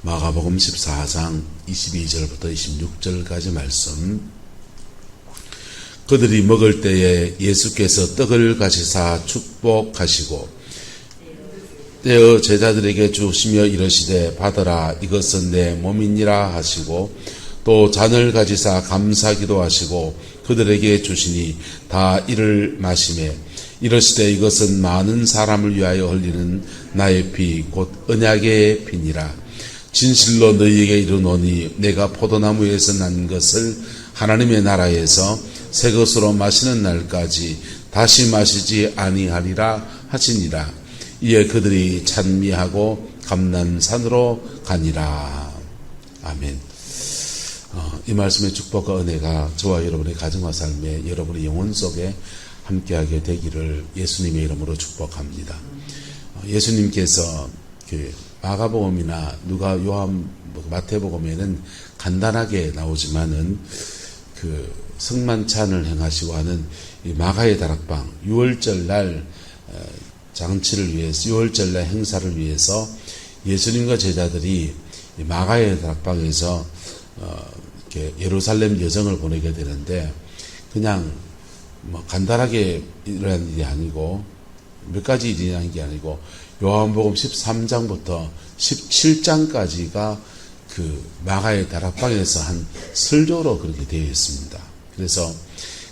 마가복음 14장 22절부터 26절까지 말씀. 그들이 먹을 때에 예수께서 떡을 가지사 축복하시고 떼어 제자들에게 주시며 이르시되 받으라 이것은 내 몸이니라 하시고 또 잔을 가지사 감사기도 하시고 그들에게 주시니 다 이를 마시매 이르시되 이것은 많은 사람을 위하여 흘리는 나의 피 곧 언약의 피니라. 진실로 너희에게 이르노니 내가 포도나무에서 난 것을 하나님의 나라에서 새 것으로 마시는 날까지 다시 마시지 아니하리라 하시니라. 이에 그들이 찬미하고 감람산으로 가니라. 아멘. 이 말씀의 축복과 은혜가 저와 여러분의 가정과 삶에 여러분의 영혼 속에 함께하게 되기를 예수님의 이름으로 축복합니다. 예수님께서 마가복음이나 누가 요한 마태복음에는 간단하게 나오지만은 성만찬을 행하시고 하는 이 마가의 다락방 6월절 날 장치를 위해서 6월절 날 행사를 위해서 예수님과 제자들이 마가의 다락방에서 이렇게 예루살렘 여정을 보내게 되는데 그냥 간단하게 일어난 일이 아니고 몇 가지 일이 일어난 게 아니고 요한복음 13장부터 17장까지가 마가의 다락방에서 한 설교로 그렇게 되어 있습니다. 그래서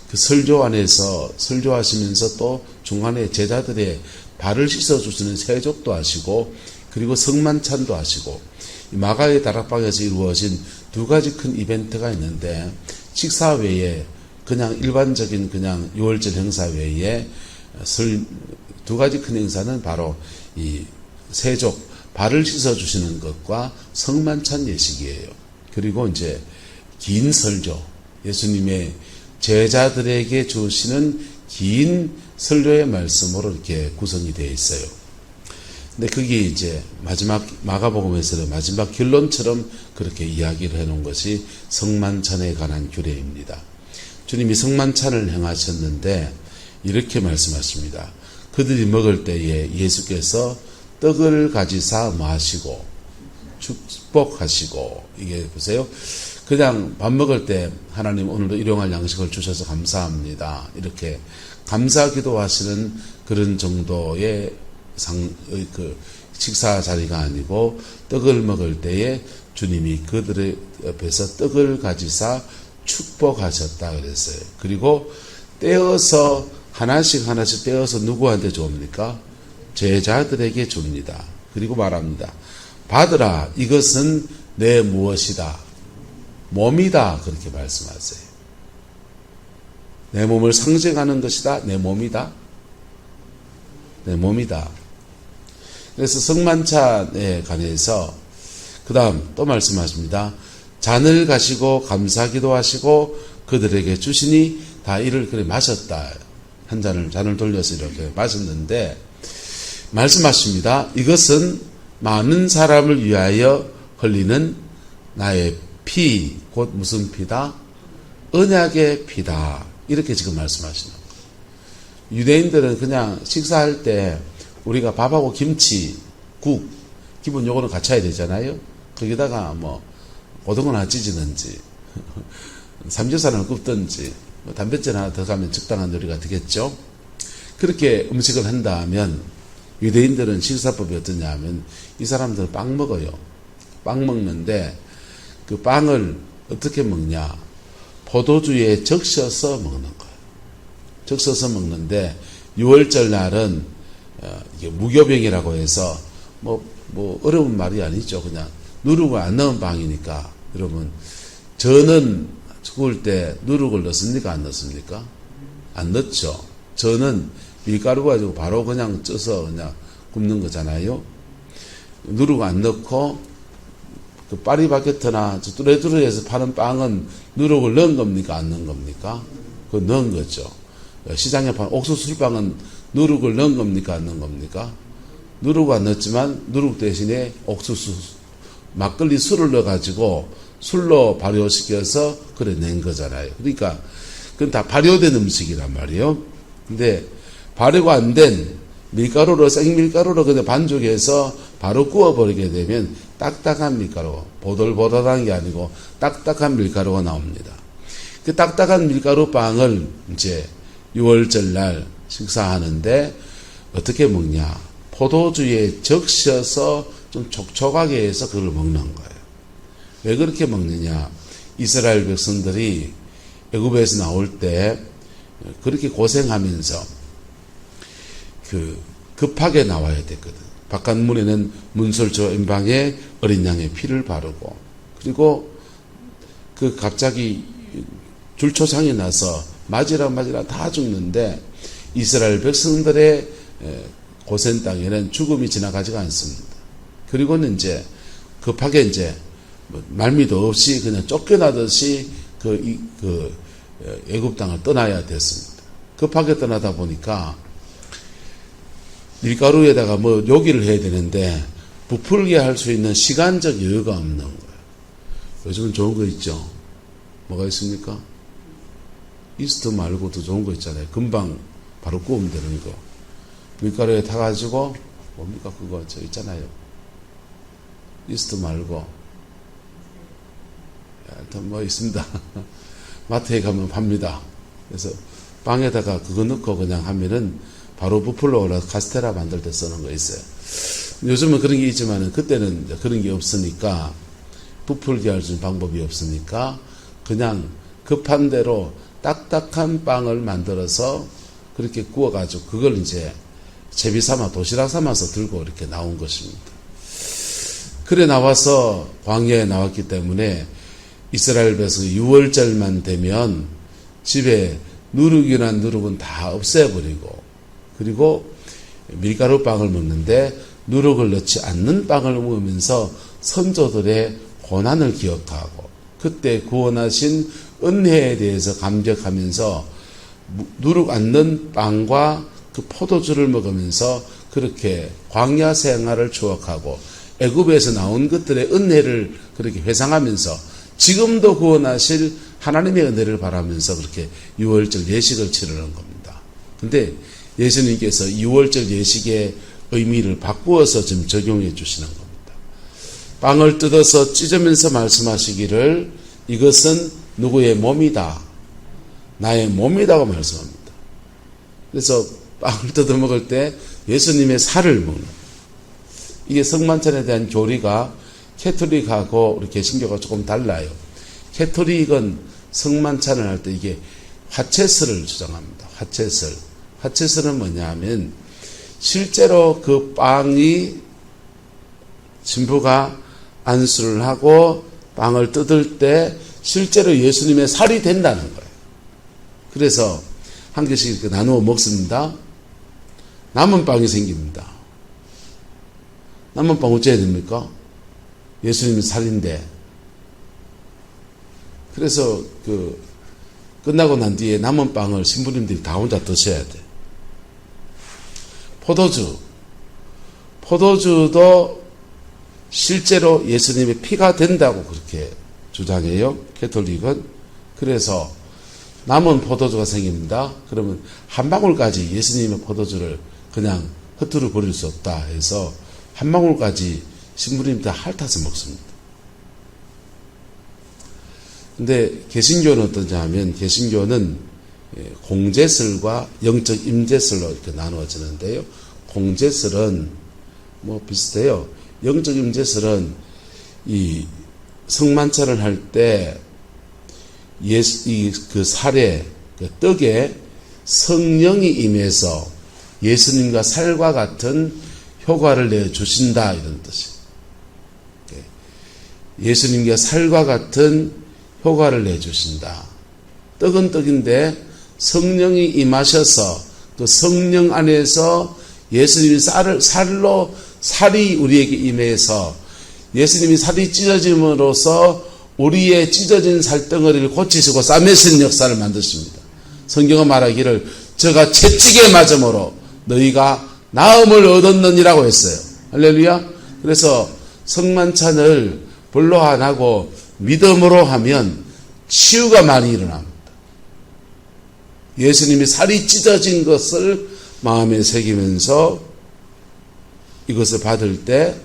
그 설교 안에서 설교하시면서 또 중간에 제자들의 발을 씻어주시는 세족도 하시고 그리고 성만찬도 하시고 마가의 다락방에서 이루어진 두 가지 큰 이벤트가 있는데 식사 외에 그냥 일반적인 그냥 6월절 행사 외에 두 가지 큰 행사는 바로 이 세족 발을 씻어주시는 것과 성만찬 예식이에요. 그리고 이제 긴 설교, 예수님의 제자들에게 주시는 긴 설교의 말씀으로 이렇게 구성이 되어 있어요. 근데 그게 이제 마지막 마가복음에서는 마지막 결론처럼 그렇게 이야기를 해놓은 것이 성만찬에 관한 규례입니다. 주님이 성만찬을 행하셨는데 이렇게 말씀하십니다. 그들이 먹을 때에 예수께서 떡을 가지사 마시고 축복하시고 이게 보세요. 그냥 밥 먹을 때 하나님 오늘도 일용할 양식을 주셔서 감사합니다. 이렇게 감사 기도하시는 그런 정도의 식사 자리가 아니고 떡을 먹을 때에 주님이 그들의 옆에서 떡을 가지사 축복하셨다 그랬어요. 그리고 떼어서 하나씩 떼어서 누구한테 줍니까? 제자들에게 줍니다. 그리고 말합니다. 받으라 이것은 내 무엇이다. 몸이다. 그렇게 말씀하세요. 내 몸을 상징하는 것이다. 내 몸이다. 내 몸이다. 그래서 성만찬에 관해서 그 다음 또 말씀하십니다. 잔을 가시고 감사기도 하시고 그들에게 주시니 다 이를 그래 마셨다. 한 잔을 돌려서 이렇게 마셨는데 말씀하십니다. 이것은 많은 사람을 위하여 흘리는 나의 피, 곧 무슨 피다? 언약의 피다. 이렇게 지금 말씀하시는 거예요. 유대인들은 그냥 식사할 때 우리가 밥하고 김치, 국, 기본 요거는 갖춰야 되잖아요. 거기다가 고등어나 찢는지 삼겹살을 굽든지 단백질 하나 더 가면 적당한 요리가 되겠죠. 그렇게 음식을 한다면 유대인들은 식사법이 어떠냐 하면 이 사람들은 빵 먹어요. 빵 먹는데 그 빵을 어떻게 먹냐? 포도주에 적셔서 먹는 거예요. 적셔서 먹는데 6월절 날은 이게 무교병이라고 해서 어려운 말이 아니죠. 그냥 누룩을 안 넣은 빵이니까 여러분 저는 구울 때 누룩을 넣습니까? 안 넣습니까? 안 넣죠. 저는 밀가루 가지고 바로 그냥 쪄서 그냥 굽는 거잖아요. 누룩 안 넣고 그 파리바게트나 뚜레뚜레에서 파는 빵은 누룩을 넣은 겁니까? 안 넣은 겁니까? 그거 넣은 거죠. 시장에 파는 옥수수 술빵은 누룩을 넣은 겁니까? 안 넣은 겁니까? 누룩 안 넣었지만 누룩 대신에 옥수수 막걸리 술을 넣어가지고 술로 발효시켜서 그래 낸 거잖아요. 그러니까 그건 다 발효된 음식이란 말이에요. 근데 발효가 안 된 밀가루로 생밀가루로 그냥 반죽해서 바로 구워버리게 되면 딱딱한 밀가루, 보들보들한 게 아니고 딱딱한 밀가루가 나옵니다. 그 딱딱한 밀가루 빵을 이제 6월절 날 식사하는데 어떻게 먹냐? 포도주에 적셔서 좀 촉촉하게 해서 그걸 먹는 거예요. 왜 그렇게 먹느냐? 이스라엘 백성들이 애굽에서 나올 때 그렇게 고생하면서 급하게 나와야 됐거든. 바깥문에는 문설주 임방에 어린 양의 피를 바르고, 그리고 갑자기 줄초상이 나서 맞으라 다 죽는데 이스라엘 백성들의 고센 땅에는 죽음이 지나가지가 않습니다. 그리고는 이제 급하게 이제 말미도 없이 그냥 쫓겨나듯이 애굽 땅을 떠나야 됐습니다. 급하게 떠나다 보니까 밀가루에다가 요기를 해야 되는데 부풀게 할 수 있는 시간적 여유가 없는 거예요. 요즘은 좋은 거 있죠. 뭐가 있습니까? 이스트 말고도 좋은 거 있잖아요. 금방 바로 구우면 되는 거. 밀가루에 타가지고 뭡니까 그거 저 있잖아요. 이스트 말고 하여튼 뭐 있습니다. 마트에 가면 팝니다. 그래서 빵에다가 그거 넣고 그냥 하면은 바로 부풀러 올라 카스테라 만들 때 쓰는 거 있어요. 요즘은 그런 게 있지만은 그때는 그런 게 없으니까, 부풀게 할 수 있는 방법이 없으니까 그냥 급한 대로 딱딱한 빵을 만들어서 그렇게 구워가지고 그걸 이제 제비 삼아 도시락 삼아서 들고 이렇게 나온 것입니다. 그래 나와서 광야에 나왔기 때문에 이스라엘 백성이 6월절만 되면 집에 누룩이나 누룩은 다 없애버리고, 그리고 밀가루 빵을 먹는데 누룩을 넣지 않는 빵을 먹으면서 선조들의 고난을 기억하고 그때 구원하신 은혜에 대해서 감격하면서 누룩 안 넣은 빵과 그 포도주를 먹으면서 그렇게 광야 생활을 추억하고 애굽에서 나온 것들의 은혜를 그렇게 회상하면서 지금도 구원하실 하나님의 은혜를 바라면서 그렇게 6월절 예식을 치르는 겁니다. 근데 예수님께서 6월절 예식의 의미를 바꾸어서 좀 적용해 주시는 겁니다. 빵을 뜯어서 찢으면서 말씀하시기를 이것은 누구의 몸이다, 나의 몸이다고 말씀합니다. 그래서 빵을 뜯어 먹을 때 예수님의 살을 먹는, 이게 성만찬에 대한 교리가 캐톨릭하고 우리 개신교가 조금 달라요. 캐톨릭은 성만찬을 할 때 이게 화채설을 주장합니다. 화채설은 뭐냐 하면 실제로 그 빵이 신부가 안수를 하고 빵을 뜯을 때 실제로 예수님의 살이 된다는 거예요. 그래서 한 개씩 이렇게 나누어 먹습니다. 남은 빵이 생깁니다. 남은 빵 어째야 됩니까? 예수님의 살인데. 그래서 끝나고 난 뒤에 남은 빵을 신부님들이 다 혼자 드셔야 돼. 포도주도 실제로 예수님의 피가 된다고 그렇게 주장해요, 캐톨릭은. 그래서 남은 포도주가 생깁니다. 그러면 한 방울까지 예수님의 포도주를 그냥 흩으러 버릴 수 없다 해서 한 방울까지 신부님들 다 핥아서 먹습니다. 근데 개신교는 어떠냐 하면, 개신교는 공제설과 영적 임재설로 이렇게 나누어지는데요. 공제설은 뭐 비슷해요. 영적 임재설은 이 성만찬을 할 때 그 살에, 그 떡에 성령이 임해서 예수님과 살과 같은 효과를 내주신다, 이런 뜻이에요. 예수님과 살과 같은 효과를 내주신다. 떡은 떡인데 성령이 임하셔서 그 성령 안에서 예수님이 살이 우리에게 임해서 예수님이 살이 찢어짐으로써 우리의 찢어진 살덩어리를 고치시고 싸매시는 역사를 만드십니다. 성경은 말하기를 저가 채찍에 맞음으로 너희가 나음을 얻었느니라고 했어요. 할렐루야. 그래서 성만찬을 벌로 안 하고 믿음으로 하면 치유가 많이 일어납니다. 예수님이 살이 찢어진 것을 마음에 새기면서 이것을 받을 때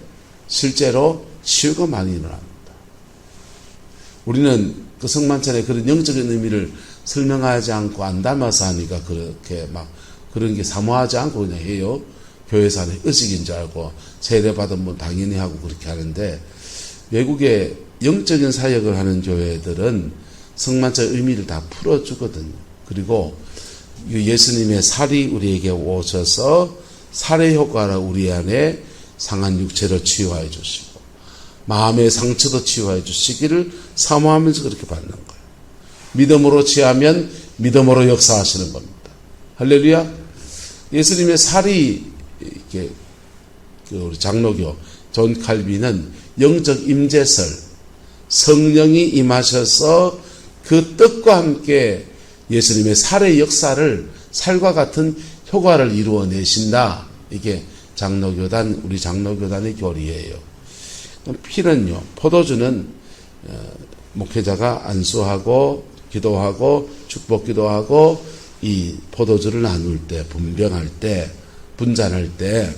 실제로 치유가 많이 일어납니다. 우리는 그 성만찬의 그런 영적인 의미를 설명하지 않고 안 담아서 하니까 그렇게 막 그런 게 사모하지 않고 그냥 해요. 교회에서 하는 의식인 줄 알고 세례받은 분 당연히 하고 그렇게 하는데, 외국의 영적인 사역을 하는 교회들은 성만찬의 의미를 다 풀어주거든요. 그리고 예수님의 살이 우리에게 오셔서 살의 효과로 우리 안에 상한 육체를 치유해 주시고 마음의 상처도 치유해 주시기를 사모하면서 그렇게 받는 거예요. 믿음으로 취하면 믿음으로 역사하시는 겁니다. 할렐루야. 예수님의 살이 이렇게 우리 장로교 존 칼빈은 영적 임재설, 성령이 임하셔서 그 뜻과 함께 예수님의 살의 역사를 살과 같은 효과를 이루어내신다. 이게 장로교단, 우리 장로교단의 교리예요. 피는요, 포도주는 목회자가 안수하고 기도하고 축복 기도하고 이 포도주를 나눌 때, 분병할 때, 분잔할 때,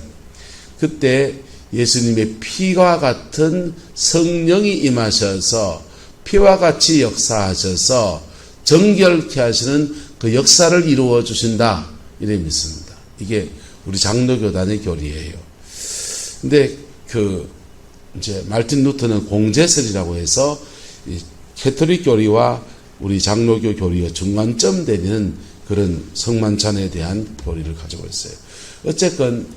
그때 예수님의 피와 같은 성령이 임하셔서 피와 같이 역사하셔서 정결케 하시는 그 역사를 이루어 주신다. 이래 믿습니다. 이게 우리 장로교단의 교리예요. 근데 이제 말틴 루터는 공제설이라고 해서 이 캐톨릭 교리와 우리 장로교 교리의 중간점 되는 그런 성만찬에 대한 교리를 가지고 있어요. 어쨌건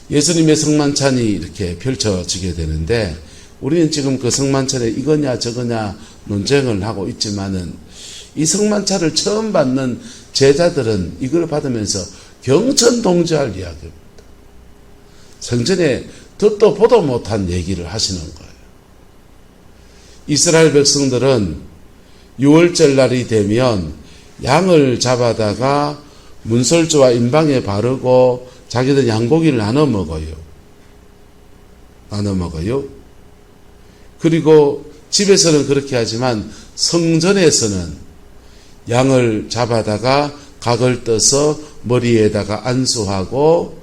예수님의 성만찬이 이렇게 펼쳐지게 되는데, 우리는 지금 그 성만찬에 이거냐 저거냐 논쟁을 하고 있지만은, 이 성만찬을 처음 받는 제자들은 이걸 받으면서 경천동지할 이야기입니다. 성전에 듣도 보도 못한 얘기를 하시는 거예요. 이스라엘 백성들은 6월절 날이 되면 양을 잡아다가 문설주와 임방에 바르고 자기들 양고기를 나눠 먹어요. 그리고 집에서는 그렇게 하지만 성전에서는 양을 잡아다가 각을 떠서 머리에다가 안수하고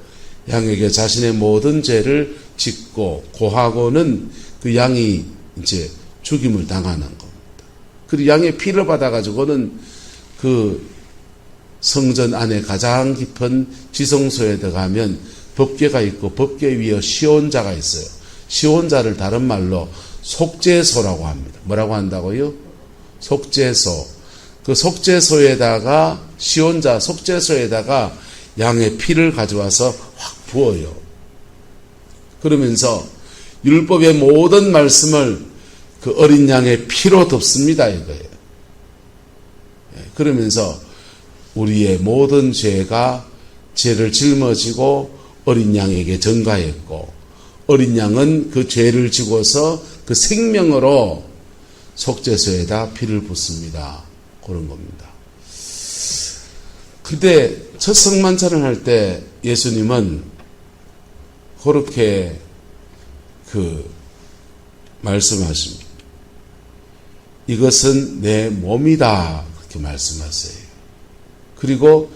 양에게 자신의 모든 죄를 짓고 고하고는 그 양이 이제 죽임을 당하는 겁니다. 그리고 양의 피를 받아가지고는 그 성전 안에 가장 깊은 지성소에 들어가면 법궤가 있고 법궤 위에 시온자가 있어요. 시온자를 다른 말로 속죄소라고 합니다. 뭐라고 한다고요? 속죄소. 그 속죄소에다가 시온자 속죄소에다가 양의 피를 가져와서 확 부어요. 그러면서 율법의 모든 말씀을 그 어린 양의 피로 덮습니다, 이거예요. 그러면서 우리의 모든 죄를 짊어지고 어린 양에게 전가했고, 어린 양은 그 죄를 지고서 그 생명으로 속죄소에다 피를 붓습니다. 그런 겁니다. 그때 첫 성만찬을 할 때 예수님은 그렇게 말씀하십니다. 이것은 내 몸이다. 그렇게 말씀하세요. 그리고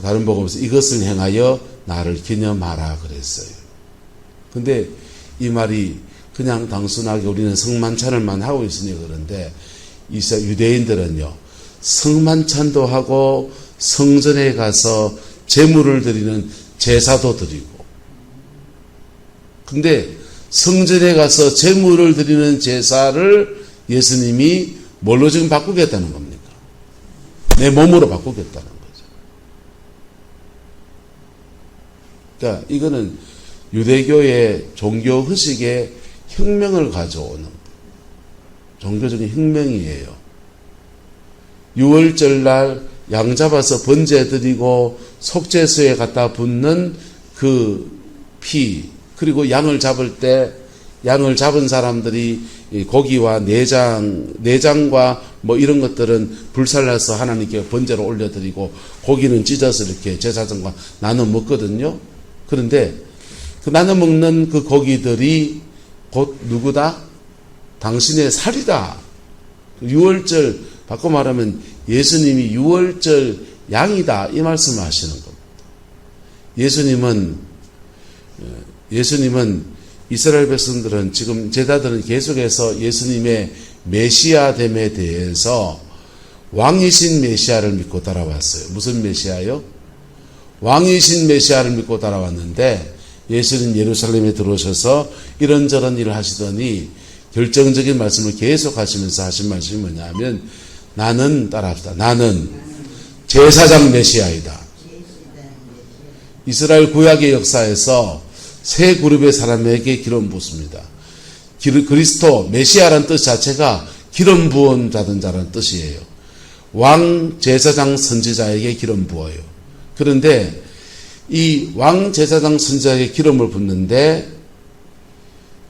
다른 복음에서 이것을 행하여 나를 기념하라 그랬어요. 근데 이 말이 그냥 단순하게 우리는 성만찬을만 하고 있으니 그런데 유대인들은요, 성만찬도 하고 성전에 가서 제물을 드리는 제사도 드리고, 근데 성전에 가서 제물을 드리는 제사를 예수님이 뭘로 지금 바꾸겠다는 겁니까? 내 몸으로 바꾸겠다는 거죠. 그러니까 이거는 유대교의 종교 의식의 혁명을 가져오는 종교적인 혁명이에요. 6월절 날 양 잡아서 번제 드리고 속죄소에 갖다 붓는 그 피, 그리고 양을 잡을 때 양을 잡은 사람들이 고기와 내장과 뭐 이런 것들은 불살라서 하나님께 번제로 올려드리고, 고기는 찢어서 이렇게 제사장과 나눠 먹거든요. 그런데 그 나눠 먹는 그 고기들이 곧 누구다? 당신의 살이다. 6월절, 바꿔 말하면 예수님이 6월절 양이다. 이 말씀을 하시는 겁니다. 예수님은 이스라엘 백성들은 지금 제자들은 계속해서 예수님의 메시아됨에 대해서 왕이신 메시아를 믿고 따라왔어요. 무슨 메시아요? 왕이신 메시아를 믿고 따라왔는데 예수님 예루살렘에 들어오셔서 이런저런 일을 하시더니 결정적인 말씀을 계속 하시면서 하신 말씀이 뭐냐면 나는 따라합시다. 나는 제사장 메시아이다. 이스라엘 구약의 역사에서 세 그룹의 사람에게 기름 부었습니다. 그리스도 메시아라는 뜻 자체가 기름 부은 자든 자라는 뜻이에요. 왕, 제사장, 선지자에게 기름 부어요. 그런데 이 왕, 제사장, 선지자에게 기름을 붓는데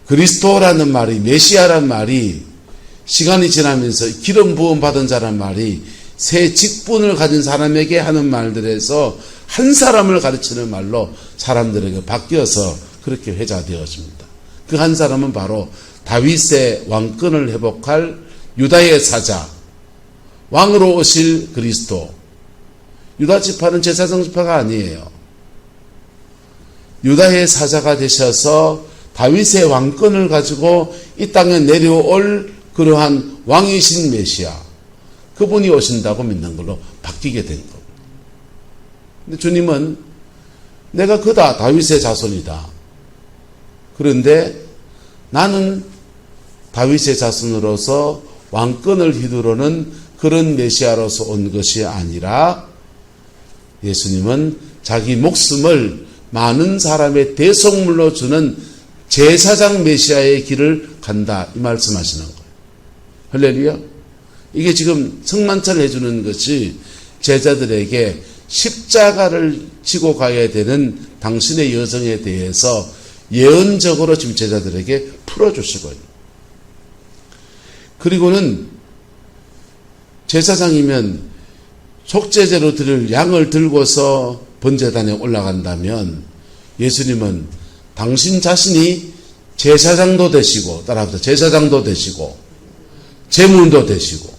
그리스도라는 말이, 메시아라는 말이 시간이 지나면서 기름 부음 받은 자라는 말이 새 직분을 가진 사람에게 하는 말들에서 한 사람을 가르치는 말로 사람들에게 바뀌어서 그렇게 회자되어집니다. 그 한 사람은 바로 다윗의 왕권을 회복할 유다의 사자, 왕으로 오실 그리스도. 유다 지파는 제사장 지파가 아니에요. 유다의 사자가 되셔서 다윗의 왕권을 가지고 이 땅에 내려올 그러한 왕이신 메시아, 그분이 오신다고 믿는 걸로 바뀌게 된 겁니다. 근데 주님은 내가 그다, 다윗의 자손이다. 그런데 나는 다윗의 자손으로서 왕권을 휘두르는 그런 메시아로서 온 것이 아니라 예수님은 자기 목숨을 많은 사람의 대속물로 주는 제사장 메시아의 길을 간다, 이 말씀하시는 거예요. 할렐루야. 이게 지금 성만찬을 해주는 것이 제자들에게 십자가를 지고 가야 되는 당신의 여정에 대해서 예언적으로 지금 제자들에게 풀어주시고요. 그리고는 제사장이면 속죄제로 드릴 양을 들고서 번제단에 올라간다면 예수님은 당신 자신이 제사장도 되시고, 따라합시다. 제사장도 되시고, 제물도 되시고,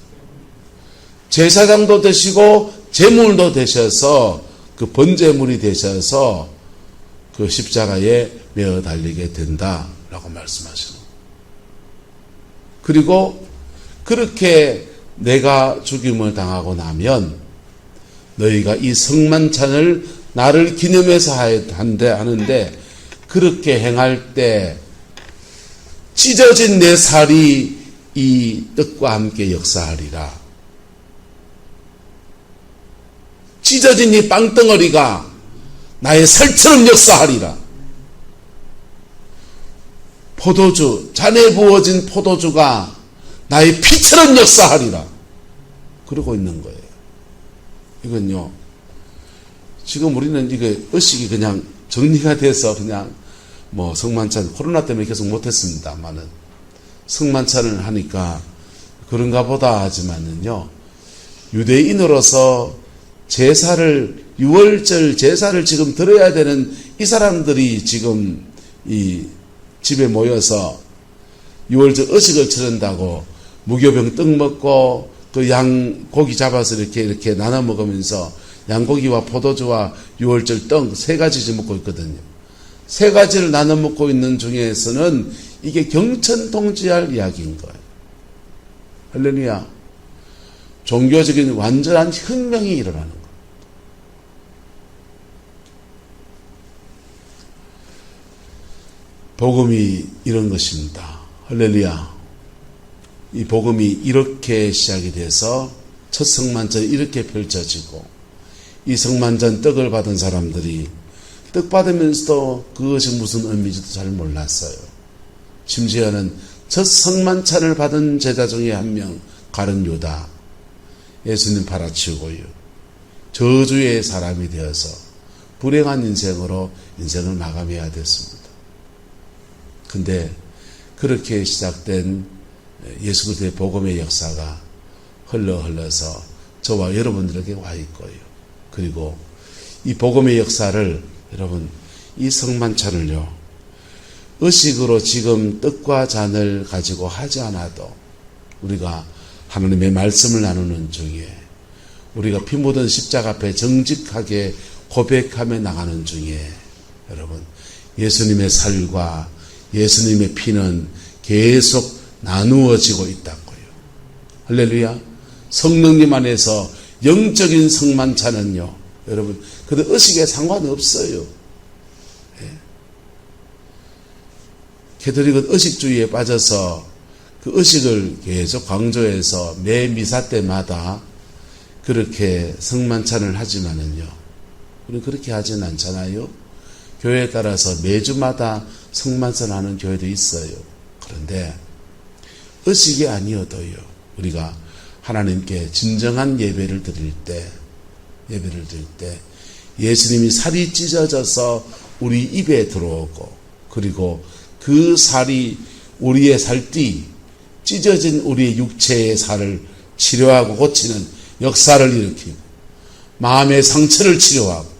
제사장도 되시고, 제물도 되셔서 그 번제물이 되셔서 그 십자가에 매어 달리게 된다라고 말씀하시는 거예요. 그리고 그렇게 내가 죽임을 당하고 나면 너희가 이 성만찬을 나를 기념해서 하는데 그렇게 행할 때 찢어진 내 살이 이 떡과 함께 역사하리라. 찢어진 이 빵덩어리가 나의 살처럼 역사하리라. 포도주, 잔에 부어진 포도주가 나의 피처럼 역사하리라. 그러고 있는 거예요. 이건요, 지금 우리는 이게 의식이 그냥 정리가 돼서 그냥 뭐 성만찬, 코로나 때문에 계속 못했습니다만은 성만찬을 하니까 그런가 보다 하지만은요, 유대인으로서 제사를, 유월절 제사를 지금 드려야 되는 이 사람들이 지금 이 집에 모여서 유월절 의식을 치른다고 무교병 떡 먹고 또 양 고기 잡아서 이렇게 나눠 먹으면서 양고기와 포도주와 유월절 떡 세 가지씩 먹고 있거든요. 세 가지를 나눠 먹고 있는 중에서는 이게 경천통지할 이야기인 거예요. 할렐루야. 종교적인 완전한 혁명이 일어나는 거예요. 복음이 이런 것입니다. 할렐루야. 이 복음이 이렇게 시작이 돼서 첫 성만찬이 이렇게 펼쳐지고 이 성만찬 떡을 받은 사람들이 떡 받으면서도 그것이 무슨 의미인지도 잘 몰랐어요. 심지어는 첫 성만찬을 받은 제자 중에 한 명, 가룟 유다, 예수님 팔아치우고요, 저주의 사람이 되어서 불행한 인생으로 인생을 마감해야 됐습니다. 근데 그렇게 시작된 예수 그리스도의 복음의 역사가 흘러서 저와 여러분들에게 와 있고요. 그리고 이 복음의 역사를 여러분, 이 성만찬을요, 의식으로 지금 떡과 잔을 가지고 하지 않아도 우리가 하나님의 말씀을 나누는 중에, 우리가 피 묻은 십자가 앞에 정직하게 고백하며 나가는 중에 여러분, 예수님의 살과 예수님의 피는 계속 나누어지고 있다고요. 할렐루야. 성령님 안에서 영적인 성만찬은요, 여러분, 그들 의식에 상관없어요. 예. 캐톨릭은 의식주의에 빠져서 그 의식을 계속 강조해서 매 미사 때마다 그렇게 성만찬을 하지만은요, 우리는 그렇게 하진 않잖아요. 교회에 따라서 매주마다 성만찬하는 교회도 있어요. 그런데 의식이 아니어도요, 우리가 하나님께 진정한 예배를 드릴 때 예수님이 살이 찢어져서 우리 입에 들어오고, 그리고 그 살이 우리의 살띠, 찢어진 우리의 육체의 살을 치료하고 고치는 역사를 일으키고, 마음의 상처를 치료하고,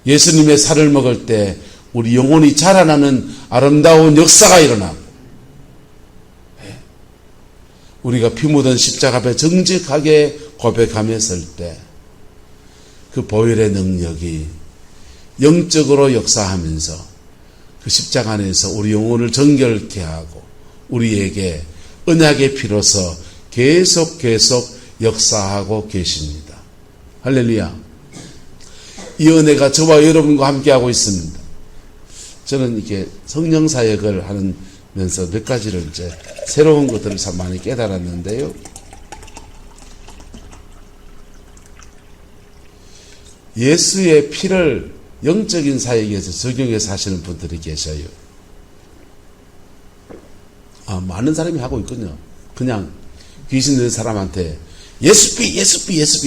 예수님의 살을 먹을 때 우리 영혼이 자라나는 아름다운 역사가 일어나고, 우리가 피 묻은 십자가 앞에 정직하게 고백하며 설 때 그 보혈의 능력이 영적으로 역사하면서 그 십자가 안에서 우리 영혼을 정결케 하고 우리에게 언약의 피로서 계속 역사하고 계십니다. 할렐루야. 이 은혜가 저와 여러분과 함께하고 있습니다. 저는 이렇게 성령 사역을 하면서 몇 가지를 이제 새로운 것들을 참 많이 깨달았는데요. 예수의 피를 영적인 사역에서 적용해서 하시는 분들이 계셔요. 많은 사람이 하고 있거든요. 그냥 귀신 든 사람한테 예수피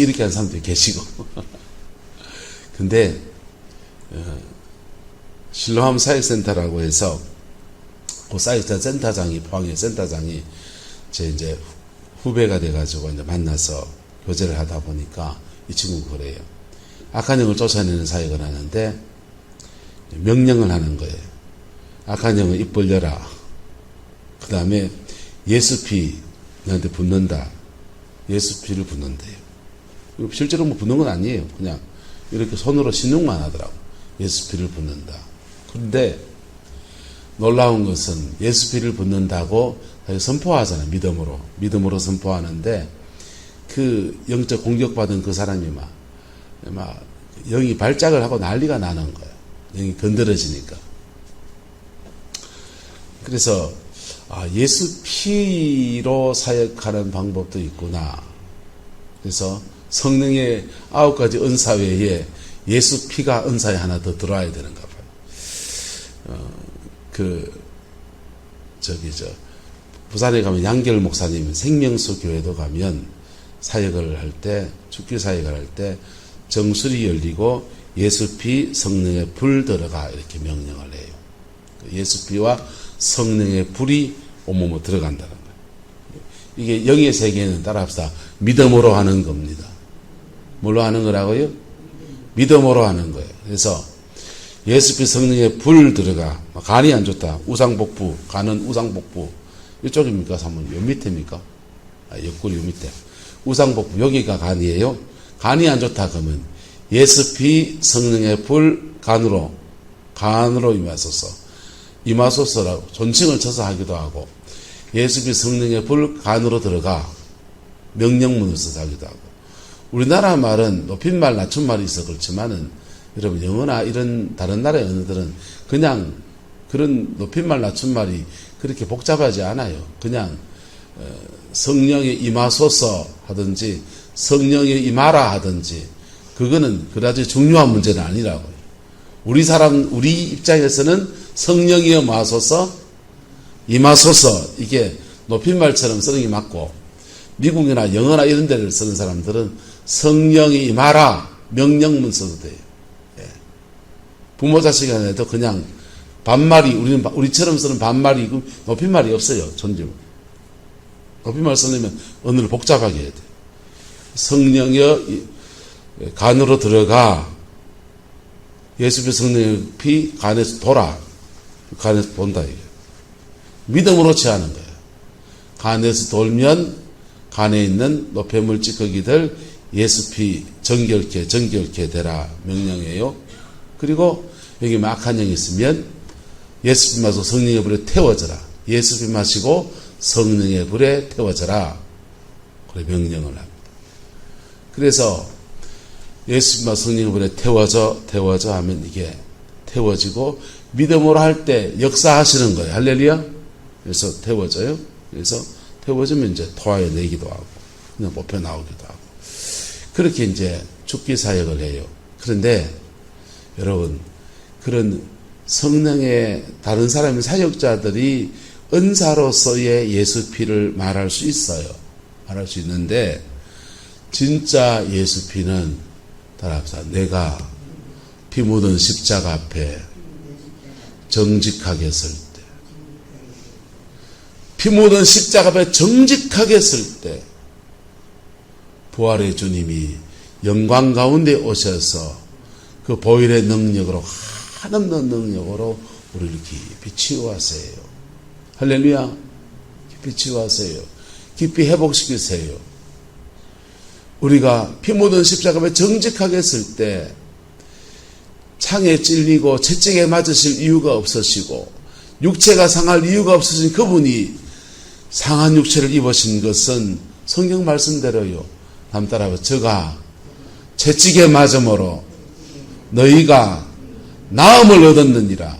이렇게 하는 사람도 계시고. 근데 실로암 사역센터라고 해서 그 사역자 센터장이, 포항의 센터장이 제 이제 후배가 돼가지고 이제 만나서 교제를 하다 보니까 이 친구가 그래요. 악한 영을 쫓아내는 사역을 하는데 명령을 하는 거예요. 악한 영을 입 벌려라. 그 다음에 예수피 너한테 붓는다. 예수피를 붓는데요. 실제로 뭐 붓는 건 아니에요. 그냥 이렇게 손으로 신용만 하더라고. 예수피를 붓는다. 그런데 놀라운 것은 예수피를 붓는다고 선포하잖아요. 믿음으로 선포하는데 그 영적 공격받은 그 사람이 막 영이 발작을 하고 난리가 나는 거예요. 영이 건드려지니까. 그래서 예수 피로 사역하는 방법도 있구나. 그래서 성령의 9가지 은사 외에 예수 피가 은사에 하나 더 들어와야 되는가 봐요. 부산에 가면 양결 목사님 생명수 교회도 가면 사역을 할 때, 죽기 사역을 할 때 정술이 열리고 예수피 성령의 불 들어가 이렇게 명령을 해요. 예수피와 성령의 불이 온몸으로 들어간다는 거예요. 이게 영의 세계는 따라합시다. 믿음으로 하는 겁니다. 뭘로 하는 거라고요? 믿음으로 하는 거예요. 그래서 예수피 성령의 불 들어가. 간이 안 좋다. 우상복부. 간은 우상복부. 이쪽입니까? 사모님? 요 밑에입니까? 옆구리 요 밑에. 우상복부. 여기가 간이에요. 간이 안 좋다 그러면 예수피 성령의 불 간으로 임하소서라고 존칭을 쳐서 하기도 하고, 예수피 성령의 불 간으로 들어가 명령문을 써서 하기도 하고. 우리나라 말은 높임말 낮춤말이 있어 그렇지만은 여러분 영어나 이런 다른 나라의 언어들은 그냥 그런 높임말 낮춤말이 그렇게 복잡하지 않아요. 그냥 성령에 임하소서 하든지 성령에 임하라 하든지 그거는 그다지 중요한 문제는 아니라고요. 우리 입장에서는 성령이여 임하소서 이게 높임말처럼 쓰는 게 맞고, 미국이나 영어나 이런 데를 쓰는 사람들은 성령이 임하라 명령문 써도 돼요. 부모 자식 간에도 그냥 반말이, 우리처럼 쓰는 반말이 높임말이 없어요. 존중. 높임말 쓰려면 언어를 복잡하게 해야 돼. 성령여 간으로 들어가 예수의 성령의 피 간에서 돌아. 간에서 본다 이게. 믿음으로 취하는 거예요. 간에서 돌면 간에 있는 노폐물 찌꺼기들 예수 피 정결케 되라 명령해요. 그리고 여기 악한 영이 있으면 예수님 마시고 성령의 불에 태워져라. 예수님 마시고 성령의 불에 태워져라. 그래 명령을 합니다. 그래서 예수님과 성령의 불에 태워져 하면 이게 태워지고 믿음으로 할 때 역사하시는 거예요. 할렐루야. 그래서 태워져요. 그래서 태워지면 이제 토하여 내기도 하고 그냥 뽑혀 나오기도 하고 그렇게 이제 죽기 사역을 해요. 그런데 여러분 그런 성령의 다른 사람의 사역자들이 은사로서의 예수 피를 말할 수 있어요. 말할 수 있는데 진짜 예수 피는 따라합시다. 내가 피 묻은 십자가 앞에 정직하게 설 때, 피 묻은 십자가 앞에 정직하게 설 때, 부활의 주님이 영광 가운데 오셔서 그 보혈의 능력으로 한없는 능력으로 우리를 깊이 치유하세요. 할렐루야. 깊이 치유하세요. 깊이 회복시키세요. 우리가 피 묻은 십자가 앞에 정직하게 설 때 창에 찔리고 채찍에 맞으실 이유가 없으시고 육체가 상할 이유가 없으신 그분이 상한 육체를 입으신 것은 성경 말씀대로요. 다음 따라서 저가 채찍에 맞음으로 너희가 나음을 얻었느니라.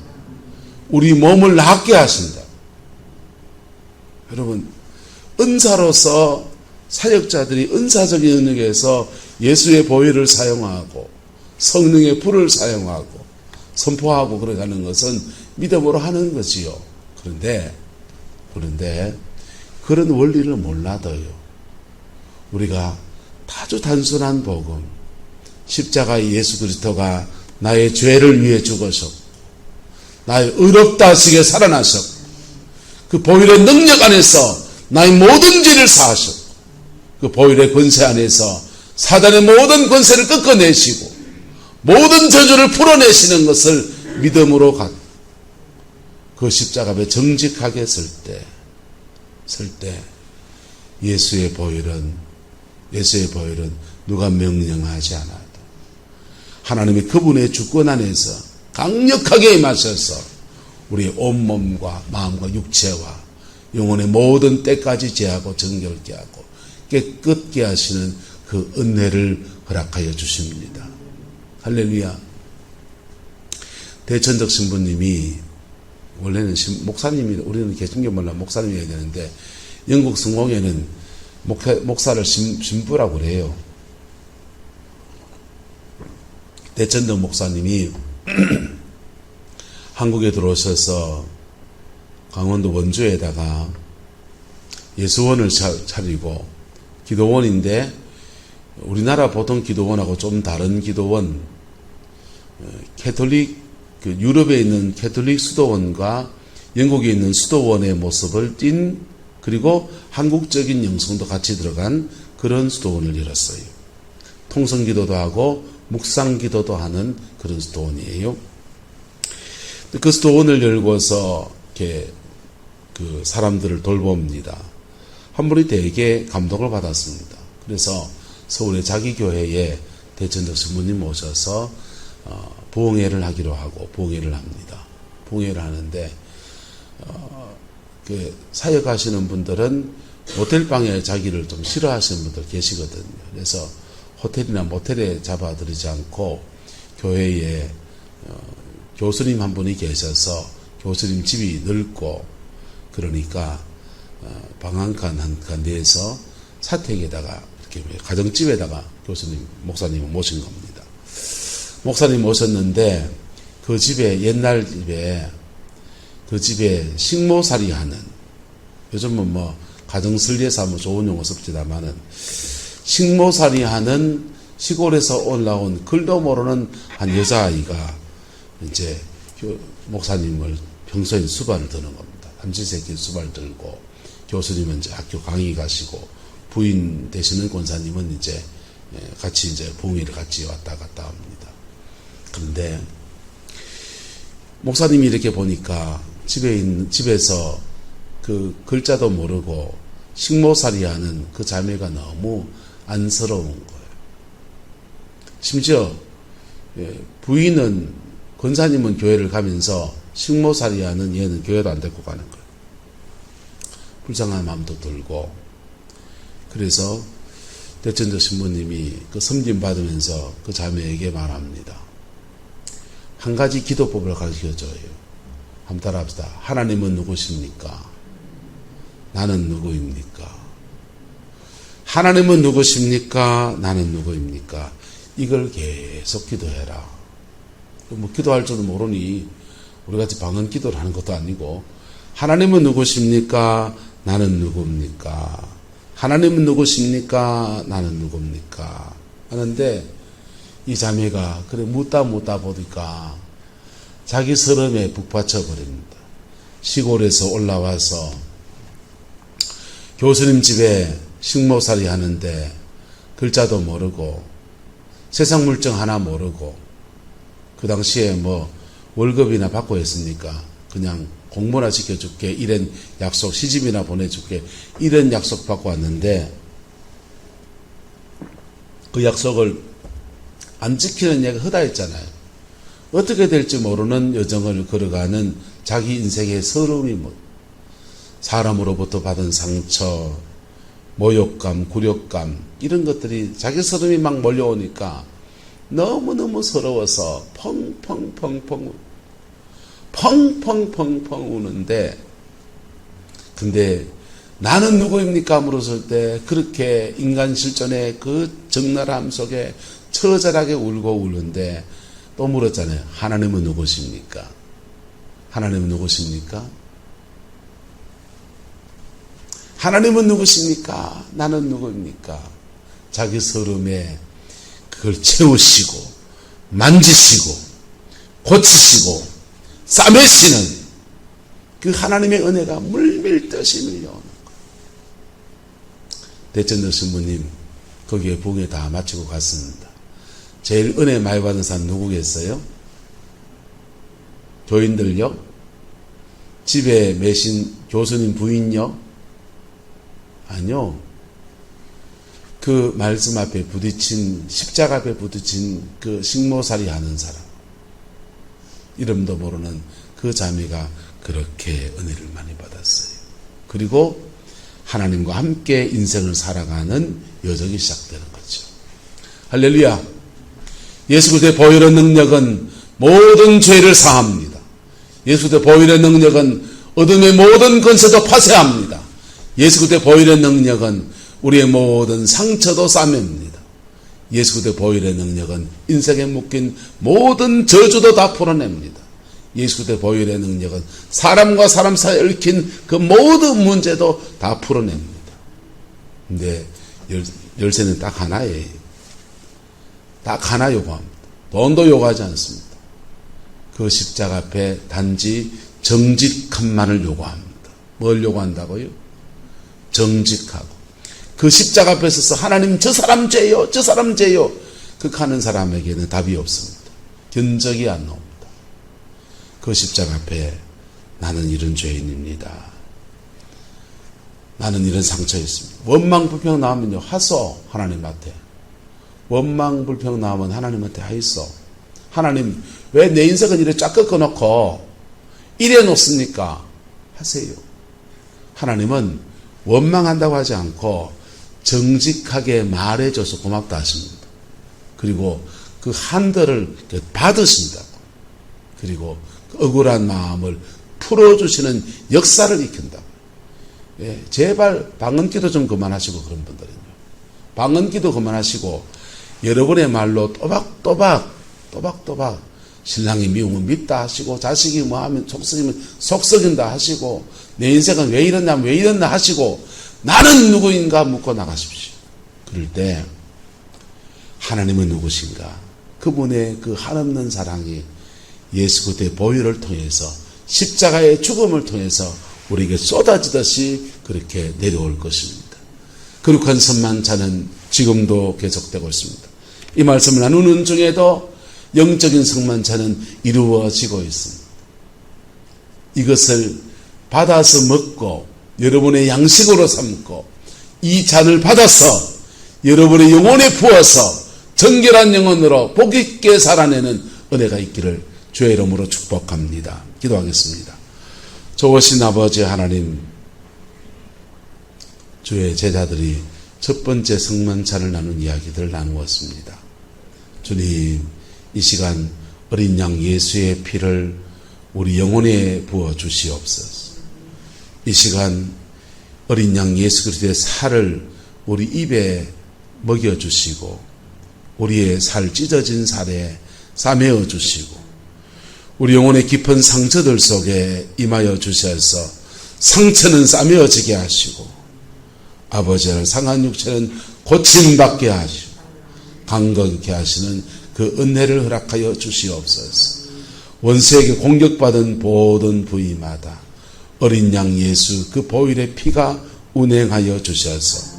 우리 몸을 낫게 하신다. 여러분 은사로서 사역자들이 은사적인 능력에서 예수의 보혈을 사용하고 성령의 불을 사용하고 선포하고 그러가는 것은 믿음으로 하는 거지요. 그런데 그런 원리를 몰라도요. 우리가 아주 단순한 복음, 십자가의 예수 그리스도가 나의 죄를 위해 죽으셨고 나의 의롭다 하시게 살아나셨고 그 보혈의 능력 안에서 나의 모든 죄를 사하셨고 그 보혈의 권세 안에서 사단의 모든 권세를 꺾어내시고 모든 저주를 풀어내시는 것을 믿음으로 그 십자가 앞에 정직하게 설 때 예수의 보혈은 누가 명령하지 않아도 하나님이 그분의 주권 안에서 강력하게 임하셔서 우리의 온몸과 마음과 육체와 영혼의 모든 때까지 제하고 정결케 하고 깨끗게 하시는 그 은혜를 허락하여 주십니다. 할렐루야. 대천적 신부님이 원래는 목사님이 우리는 개신교 몰라 목사님이어야 되는데 영국 성공회는 목사를 신부라고 그래요. 대천적 목사님이 한국에 들어오셔서 강원도 원주에다가 예수원을 차리고 기도원인데 우리나라 보통 기도원하고 좀 다른 기도원, 캐톨릭 유럽에 있는 캐톨릭 수도원과 영국에 있는 수도원의 모습을 띤 그리고 한국적인 영성도 같이 들어간 그런 수도원을 열었어요. 통성기도도 하고 묵상기도도 하는 그런 수도원이에요. 그 수도원을 열고서 이렇게 그 사람들을 돌봅니다. 한 분이 되게 감동을 받았습니다. 그래서 서울의 자기 교회에 대천적 신부님 모셔서 부흥회를 하기로 하고 부흥회를 합니다. 부흥회를 하는데 그 사역하시는 분들은 모텔방에 자기를 좀 싫어하시는 분들 계시거든요. 그래서 호텔이나 모텔에 잡아들이지 않고 교회에 교수님 한 분이 계셔서 교수님 집이 넓고 그러니까 방 한 칸 내에서 사택에다가 이렇게 가정집에다가 교수님 목사님을 모신 겁니다. 목사님 모셨는데 그 집에 옛날 집에 그 집에 식모살이 하는 요즘은 뭐 가정설계사 뭐 좋은 용어 씁니다만은 식모살이 하는 시골에서 올라온 글도 모르는 한 여자아이가 이제 목사님을 평소에 수발을 드는 겁니다. 삼시세끼 수발 들고 교수님은 이제 학교 강의 가시고 부인 되시는 권사님은 이제 같이 이제 부흥회를 같이 왔다 갔다 합니다. 그런데 목사님이 이렇게 보니까 집에서 그 글자도 모르고 식모살이 하는 그 자매가 너무 안쓰러운 거예요. 심지어 부인은 권사님은 교회를 가면서 식모살이하는 얘는 교회도 안 데리고 가는 거예요. 불쌍한 마음도 들고. 그래서 대천적 신부님이 그 섬김 받으면서 그 자매에게 말합니다. 한 가지 기도법을 가르쳐줘요. 한번 따라합시다. 하나님은 누구십니까? 나는 누구입니까? 하나님은 누구십니까? 나는 누구입니까? 이걸 계속 기도해라. 뭐 기도할 줄은 모르니 우리같이 방언 기도를 하는 것도 아니고, 하나님은 누구십니까? 나는 누굽니까? 하나님은 누구십니까? 나는 누굽니까? 하는데 이 자매가 그래 묻다 보니까 자기 서름에 북받쳐 버립니다. 시골에서 올라와서 교수님 집에 식모살이 하는데 글자도 모르고 세상 물정 하나 모르고, 그 당시에 뭐 월급이나 받고 했으니까 그냥 공모나 시켜줄게, 이런 약속, 시집이나 보내줄게, 이런 약속 받고 왔는데 그 약속을 안 지키는 얘가 허다했잖아요. 어떻게 될지 모르는 여정을 걸어가는 자기 인생의 서러움이 뭐, 사람으로부터 받은 상처, 모욕감, 굴욕감, 이런 것들이 자기 서름이 막 몰려오니까 너무너무 서러워서 펑펑펑펑 우는데, 근데 나는 누구입니까? 물었을 때 그렇게 인간 실존의 그 적나라함 속에 처절하게 울고 우는데 또 물었잖아요. 하나님은 누구십니까? 하나님은 누구십니까? 하나님은 누구십니까? 나는 누구입니까? 자기 서름에 그걸 채우시고 만지시고 고치시고 싸매시는 그 하나님의 은혜가 물밀듯이 밀려오는 거예요. 대천적 신부님 거기에 봉에 다 마치고 갔습니다. 제일 은혜 많이 받은 사람 누구겠어요? 교인들요? 집에 매신 교수님 부인요? 아니요. 그 말씀 앞에 부딪힌, 십자가 앞에 부딪힌 그 식모살이 하는 사람, 이름도 모르는 그 자매가 그렇게 은혜를 많이 받았어요. 그리고 하나님과 함께 인생을 살아가는 여정이 시작되는 거죠. 할렐루야. 예수 그리스도의 보혈의 능력은 모든 죄를 사합니다. 예수 그리스도의 보혈의 능력은 어둠의 모든 권세도 파쇄합니다. 예수 그리스도의 보혈의 능력은 우리의 모든 상처도 싸맵니다. 예수 그리스도의 보혈의 능력은 인생에 묶인 모든 저주도 다 풀어냅니다. 예수 그리스도의 보혈의 능력은 사람과 사람 사이에 얽힌 그 모든 문제도 다 풀어냅니다. 근데 열쇠는 딱 하나예요. 딱 하나 요구합니다. 돈도 요구하지 않습니다. 그 십자가 앞에 단지 정직함만을 요구합니다. 뭘 요구한다고요? 정직하고. 그 십자가 앞에 서서 하나님 저 사람 죄요, 저 사람 죄요, 그 하는 사람에게는 답이 없습니다. 견적이 안 나옵니다. 그 십자가 앞에 나는 이런 죄인입니다. 나는 이런 상처 있습니다. 원망 불평 나오면요, 하소 하나님한테. 원망 불평 나오면 하나님한테 하이소. 하나님 왜 내 인생은 이래 쫙 꺾어놓고 이래 놓습니까? 하세요. 하나님은 원망한다고 하지 않고 정직하게 말해줘서 고맙다 하십니다. 그리고 그 한들을 받으신다고. 그리고 그 억울한 마음을 풀어주시는 역사를 익힌다고. 예, 제발 방언기도 좀 그만하시고, 그런 분들은요. 방언기도 그만하시고 여러분의 말로 또박또박 신랑이 미우면 밉다 하시고, 자식이 뭐 하면 속썩이면 속썩인다 하시고, 내 인생은 왜 이랬나 하시고, 나는 누구인가 묻고 나가십시오. 그럴 때 하나님은 누구신가? 그분의 그 한없는 사랑이 예수 그리스도의 보혈을 통해서, 십자가의 죽음을 통해서 우리에게 쏟아지듯이 그렇게 내려올 것입니다. 거룩한 성만찬은 지금도 계속되고 있습니다. 이 말씀을 나누는 중에도 영적인 성만찬은 이루어지고 있습니다. 이것을 받아서 먹고 여러분의 양식으로 삼고, 이 잔을 받아서 여러분의 영혼에 부어서 정결한 영혼으로 복 있게 살아내는 은혜가 있기를 주의 이름으로 축복합니다. 기도하겠습니다. 좋으신 아버지 하나님, 주의 제자들이 첫 번째 성만찬을 나눈 이야기들을 나누었습니다. 주님, 이 시간 어린 양 예수의 피를 우리 영혼에 부어 주시옵소서. 이 시간 어린 양 예수 그리스도의 살을 우리 입에 먹여주시고 우리의 살 찢어진 살에 싸매어 주시고 우리 영혼의 깊은 상처들 속에 임하여 주셔서 상처는 싸매어지게 하시고 아버지를 상한 육체는 고침받게 하시고 강건케 하시는 그 은혜를 허락하여 주시옵소서. 원수에게 공격받은 모든 부위마다 어린 양 예수 그 보혈의 피가 운행하여 주셔서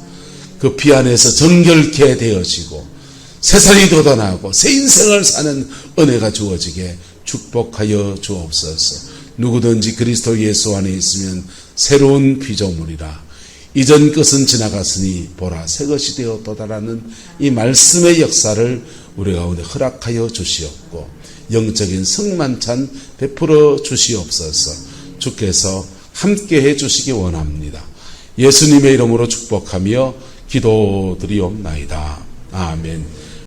그 피 안에서 정결케 되어지고 새살이 돋아나고 새 인생을 사는 은혜가 주어지게 축복하여 주옵소서. 누구든지 그리스도 예수 안에 있으면 새로운 피조물이라 이전 것은 지나갔으니 보라 새것이 되었도다라는 이 말씀의 역사를 우리 가운데 허락하여 주시옵고 영적인 성만찬 베풀어 주시옵소서. 주께서 함께해 주시기 원합니다. 예수님의 이름으로 축복하며 기도드리옵나이다. 아멘.